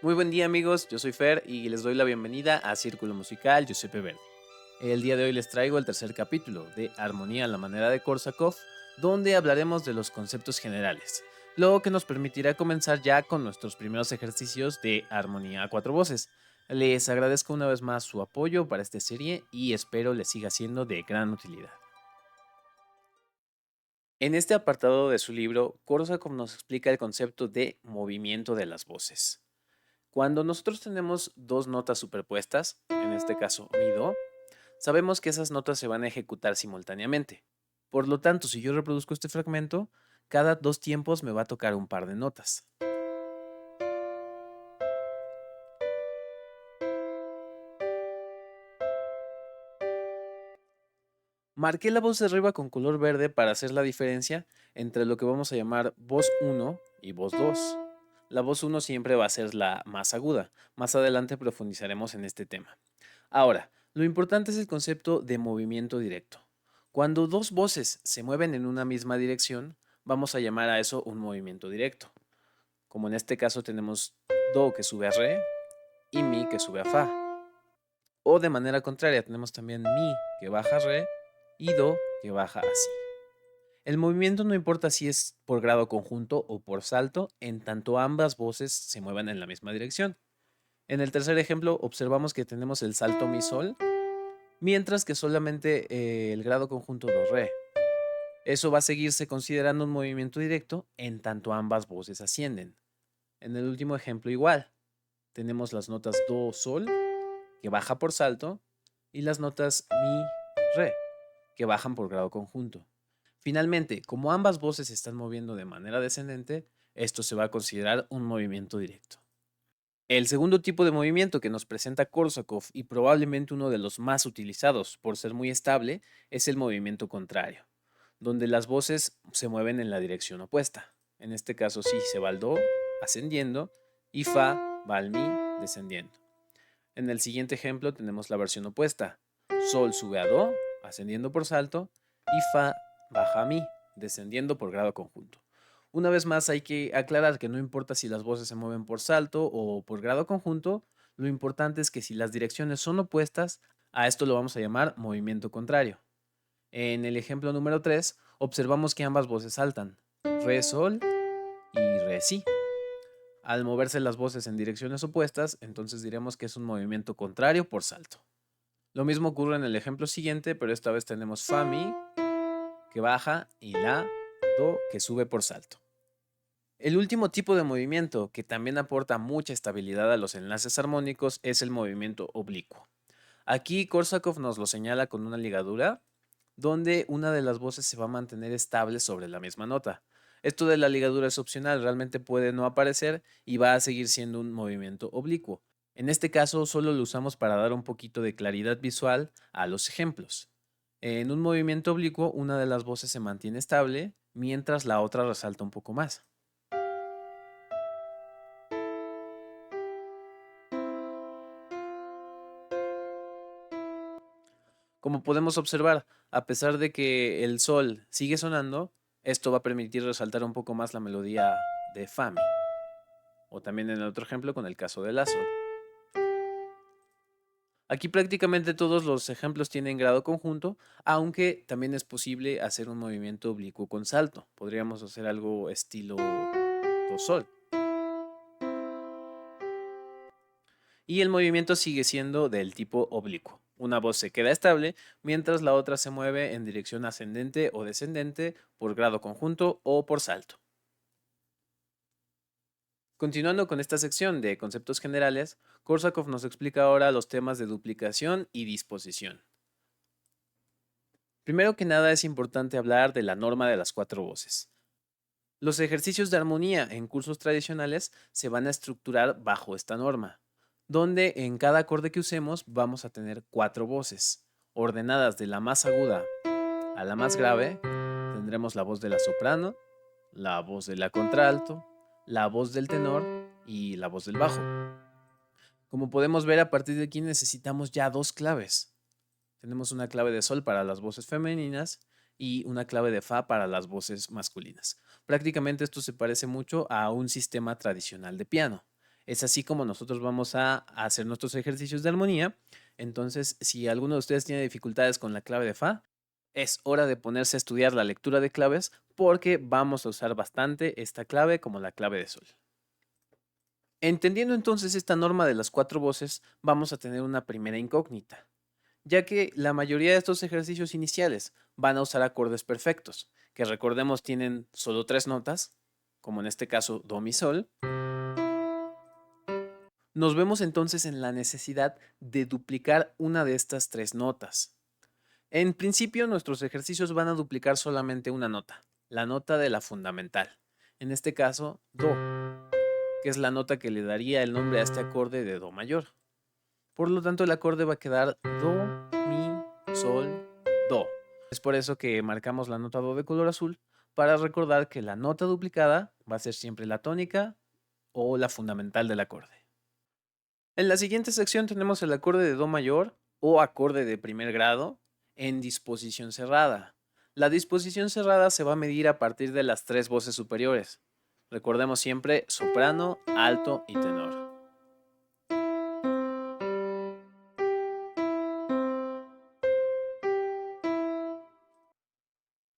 Muy buen día amigos, yo soy Fer y les doy la bienvenida a Círculo Musical Giuseppe Verdi. El día de hoy les traigo el tercer capítulo de Armonía a la manera de Korsakov, donde hablaremos de los conceptos generales, lo que nos permitirá comenzar ya con nuestros primeros ejercicios de armonía a cuatro voces. Les agradezco una vez más su apoyo para esta serie y espero les siga siendo de gran utilidad. En este apartado de su libro, Korsakov nos explica el concepto de movimiento de las voces. Cuando nosotros tenemos dos notas superpuestas, en este caso mi do, sabemos que esas notas se van a ejecutar simultáneamente. Por lo tanto, si yo reproduzco este fragmento, cada dos tiempos me va a tocar un par de notas. Marqué la voz de arriba con color verde para hacer la diferencia entre lo que vamos a llamar voz 1 y voz 2. La voz 1 siempre va a ser la más aguda. Más adelante profundizaremos en este tema. Ahora, lo importante es el concepto de movimiento directo. Cuando dos voces se mueven en una misma dirección, vamos a llamar a eso un movimiento directo. Como en este caso tenemos do que sube a re y mi que sube a fa. O de manera contraria, tenemos también mi que baja a re y do que baja a si. El movimiento no importa si es por grado conjunto o por salto, en tanto ambas voces se muevan en la misma dirección. En el tercer ejemplo observamos que tenemos el salto mi sol, mientras que solamente el grado conjunto do re. Eso va a seguirse considerando un movimiento directo en tanto ambas voces ascienden. En el último ejemplo igual, tenemos las notas do sol, que baja por salto, y las notas mi re, que bajan por grado conjunto. Finalmente, como ambas voces se están moviendo de manera descendente, esto se va a considerar un movimiento directo. El segundo tipo de movimiento que nos presenta Korsakov y probablemente uno de los más utilizados por ser muy estable es el movimiento contrario, donde las voces se mueven en la dirección opuesta. En este caso si se va al do ascendiendo y fa va al mi descendiendo. En el siguiente ejemplo tenemos la versión opuesta. Sol sube a do ascendiendo por salto y fa baja a mi descendiendo por grado conjunto. Una vez más hay que aclarar que no importa si las voces se mueven por salto o por grado conjunto, lo importante es que si las direcciones son opuestas, a esto lo vamos a llamar movimiento contrario. En el ejemplo número 3, observamos que ambas voces saltan, re sol y re si. Al moverse las voces en direcciones opuestas, entonces diremos que es un movimiento contrario por salto. Lo mismo ocurre en el ejemplo siguiente, pero esta vez tenemos fa mi que baja y la do que sube por salto. El último tipo de movimiento que también aporta mucha estabilidad a los enlaces armónicos es el movimiento oblicuo. Aquí Korsakov nos lo señala con una ligadura donde una de las voces se va a mantener estable sobre la misma nota. Esto de la ligadura es opcional, realmente puede no aparecer y va a seguir siendo un movimiento oblicuo. En este caso solo lo usamos para dar un poquito de claridad visual a los ejemplos. En un movimiento oblicuo, una de las voces se mantiene estable, mientras la otra resalta un poco más. Como podemos observar, a pesar de que el sol sigue sonando, esto va a permitir resaltar un poco más la melodía de fa mi. O también en el otro ejemplo con el caso de la sol. Aquí prácticamente todos los ejemplos tienen grado conjunto, aunque también es posible hacer un movimiento oblicuo con salto. Podríamos hacer algo estilo do sol. Y el movimiento sigue siendo del tipo oblicuo. Una voz se queda estable mientras la otra se mueve en dirección ascendente o descendente por grado conjunto o por salto. Continuando con esta sección de conceptos generales, Korsakov nos explica ahora los temas de duplicación y disposición. Primero que nada es importante hablar de la norma de las cuatro voces. Los ejercicios de armonía en cursos tradicionales se van a estructurar bajo esta norma, donde en cada acorde que usemos vamos a tener cuatro voces, ordenadas de la más aguda a la más grave. Tendremos la voz de la soprano, la voz de la contralto, la voz del tenor y la voz del bajo. Como podemos ver, a partir de aquí necesitamos ya dos claves. Tenemos una clave de sol para las voces femeninas y una clave de fa para las voces masculinas. Prácticamente esto se parece mucho a un sistema tradicional de piano. Es así como nosotros vamos a hacer nuestros ejercicios de armonía. Entonces, si alguno de ustedes tiene dificultades con la clave de Fa, es hora de ponerse a estudiar la lectura de claves porque vamos a usar bastante esta clave como la clave de Sol. Entendiendo entonces esta norma de las 4 voces, vamos a tener una primera incógnita, ya que la mayoría de estos ejercicios iniciales van a usar acordes perfectos, que recordemos tienen solo 3 notas, como en este caso Do, Mi, Sol. Nos vemos entonces en la necesidad de duplicar una de estas 3 notas. En principio, nuestros ejercicios van a duplicar solamente una nota, la nota de la fundamental, en este caso Do, que es la nota que le daría el nombre a este acorde de Do mayor. Por lo tanto, el acorde va a quedar Do, Mi, Sol, Do. Es por eso que marcamos la nota Do de color azul, para recordar que la nota duplicada va a ser siempre la tónica o la fundamental del acorde. En la siguiente sección tenemos el acorde de Do mayor o acorde de primer grado en disposición cerrada. La disposición cerrada se va a medir a partir de las 3 voces superiores. Recordemos siempre soprano, alto y tenor.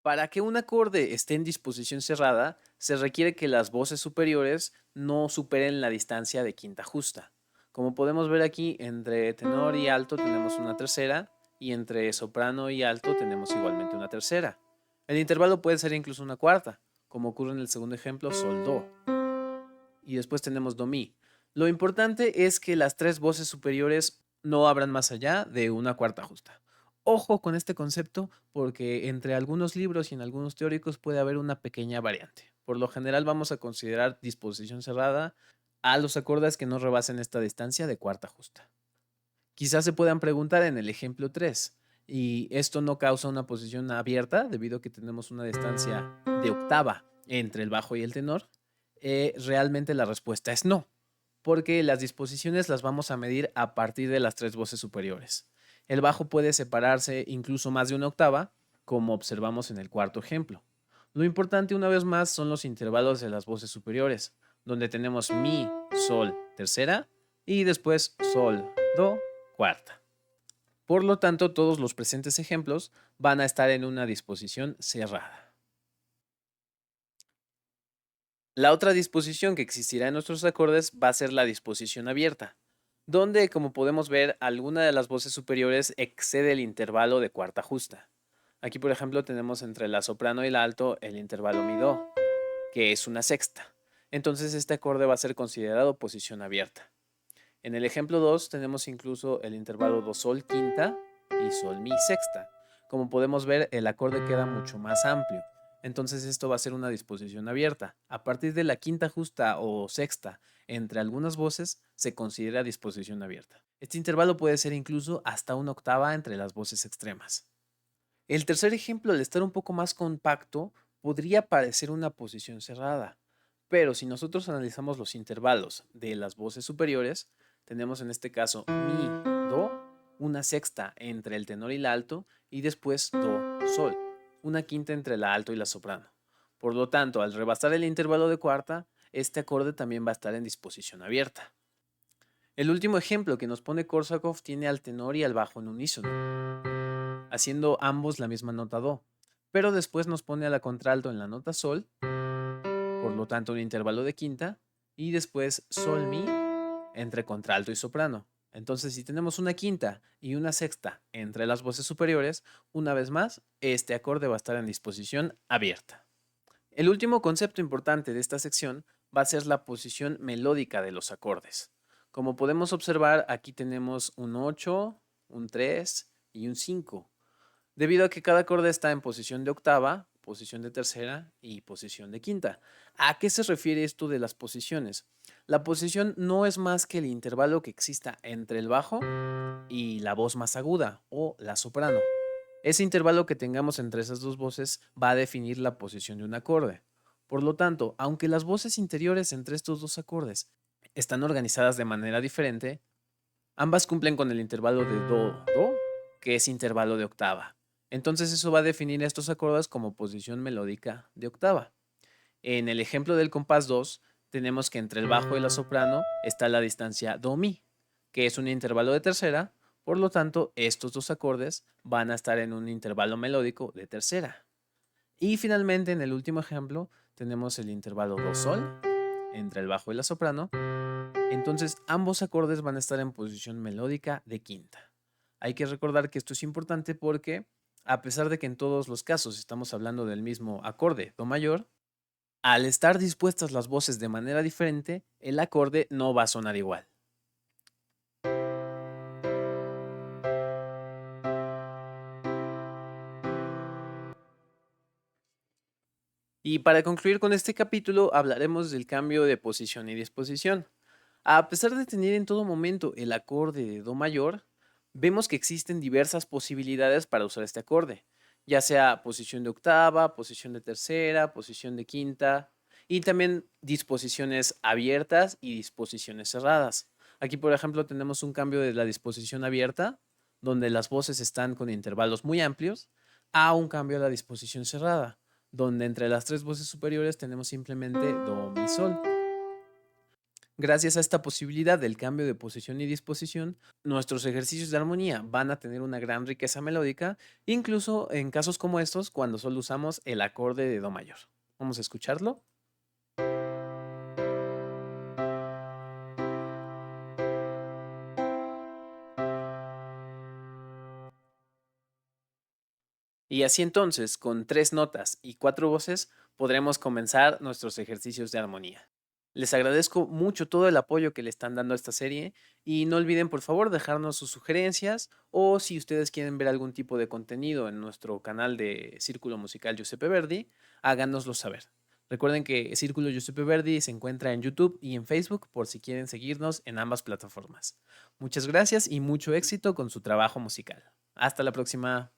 Para que un acorde esté en disposición cerrada, se requiere que las voces superiores no superen la distancia de quinta justa. Como podemos ver aquí, entre tenor y alto tenemos una tercera y entre soprano y alto tenemos igualmente una tercera. El intervalo puede ser incluso una cuarta, como ocurre en el segundo ejemplo, sol, do. Y después tenemos do, mi. Lo importante es que las 3 voces superiores no abran más allá de una cuarta justa. Ojo con este concepto porque entre algunos libros y en algunos teóricos puede haber una pequeña variante. Por lo general vamos a considerar disposición cerrada a los acordes que no rebasen esta distancia de cuarta justa. Quizás se puedan preguntar en el ejemplo 3, ¿y esto no causa una posición abierta debido a que tenemos una distancia de octava entre el bajo y el tenor? Realmente la respuesta es no, porque las disposiciones las vamos a medir a partir de las 3 voces superiores. El bajo puede separarse incluso más de una octava, como observamos en el cuarto ejemplo. Lo importante una vez más son los intervalos de las voces superiores, donde tenemos mi, sol, tercera y después sol, do, cuarta. Por lo tanto, todos los presentes ejemplos van a estar en una disposición cerrada. La otra disposición que existirá en nuestros acordes va a ser la disposición abierta, donde, como podemos ver, alguna de las voces superiores excede el intervalo de cuarta justa. Aquí, por ejemplo, tenemos entre la soprano y el alto el intervalo mi-do, que es una sexta. Entonces, este acorde va a ser considerado posición abierta. En el ejemplo 2 tenemos incluso el intervalo do sol quinta y sol mi sexta. Como podemos ver, el acorde queda mucho más amplio. Entonces esto va a ser una disposición abierta. A partir de la quinta justa o sexta entre algunas voces se considera disposición abierta. Este intervalo puede ser incluso hasta una octava entre las voces extremas. El tercer ejemplo, al estar un poco más compacto, podría parecer una posición cerrada. Pero si nosotros analizamos los intervalos de las voces superiores, tenemos en este caso mi, do, una sexta entre el tenor y el alto y después do, sol, una quinta entre la alto y la soprano. Por lo tanto, al rebasar el intervalo de cuarta, este acorde también va a estar en disposición abierta. El último ejemplo que nos pone Korsakov tiene al tenor y al bajo en unísono, haciendo ambos la misma nota do, pero después nos pone a la contralto en la nota sol, por lo tanto un intervalo de quinta, y después sol mi entre contralto y soprano. Entonces, si tenemos una quinta y una sexta entre las voces superiores, una vez más, este acorde va a estar en disposición abierta. El último concepto importante de esta sección va a ser la posición melódica de los acordes. Como podemos observar, aquí tenemos un 8, un 3 y un 5. Debido a que cada acorde está en posición de octava, posición de tercera y posición de quinta. ¿A qué se refiere esto de las posiciones? La posición no es más que el intervalo que exista entre el bajo y la voz más aguda o la soprano. Ese intervalo que tengamos entre esas dos voces va a definir la posición de un acorde. Por lo tanto, aunque las voces interiores entre estos dos acordes están organizadas de manera diferente, ambas cumplen con el intervalo de do, que es intervalo de octava. Entonces eso va a definir estos acordes como posición melódica de octava. En el ejemplo del compás 2, tenemos que entre el bajo y la soprano está la distancia do-mi, que es un intervalo de tercera, por lo tanto, estos dos acordes van a estar en un intervalo melódico de tercera. Y finalmente, en el último ejemplo, tenemos el intervalo do-sol entre el bajo y la soprano. Entonces, ambos acordes van a estar en posición melódica de quinta. Hay que recordar que esto es importante porque, a pesar de que en todos los casos estamos hablando del mismo acorde, do mayor, al estar dispuestas las voces de manera diferente, el acorde no va a sonar igual. Y para concluir con este capítulo, hablaremos del cambio de posición y disposición. A pesar de tener en todo momento el acorde de do mayor, vemos que existen diversas posibilidades para usar este acorde, ya sea posición de octava, posición de tercera, posición de quinta y también disposiciones abiertas y disposiciones cerradas. Aquí, por ejemplo, tenemos un cambio de la disposición abierta, donde las voces están con intervalos muy amplios, a un cambio a la disposición cerrada, donde entre las tres voces superiores tenemos simplemente do, mi, sol. Gracias a esta posibilidad del cambio de posición y disposición, nuestros ejercicios de armonía van a tener una gran riqueza melódica, incluso en casos como estos, cuando solo usamos el acorde de do mayor. Vamos a escucharlo. Y así entonces, con 3 notas y 4 voces, podremos comenzar nuestros ejercicios de armonía. Les agradezco mucho todo el apoyo que le están dando a esta serie y no olviden por favor dejarnos sus sugerencias o si ustedes quieren ver algún tipo de contenido en nuestro canal de Círculo Musical Giuseppe Verdi, háganoslo saber. Recuerden que Círculo Giuseppe Verdi se encuentra en YouTube y en Facebook por si quieren seguirnos en ambas plataformas. Muchas gracias y mucho éxito con su trabajo musical. Hasta la próxima.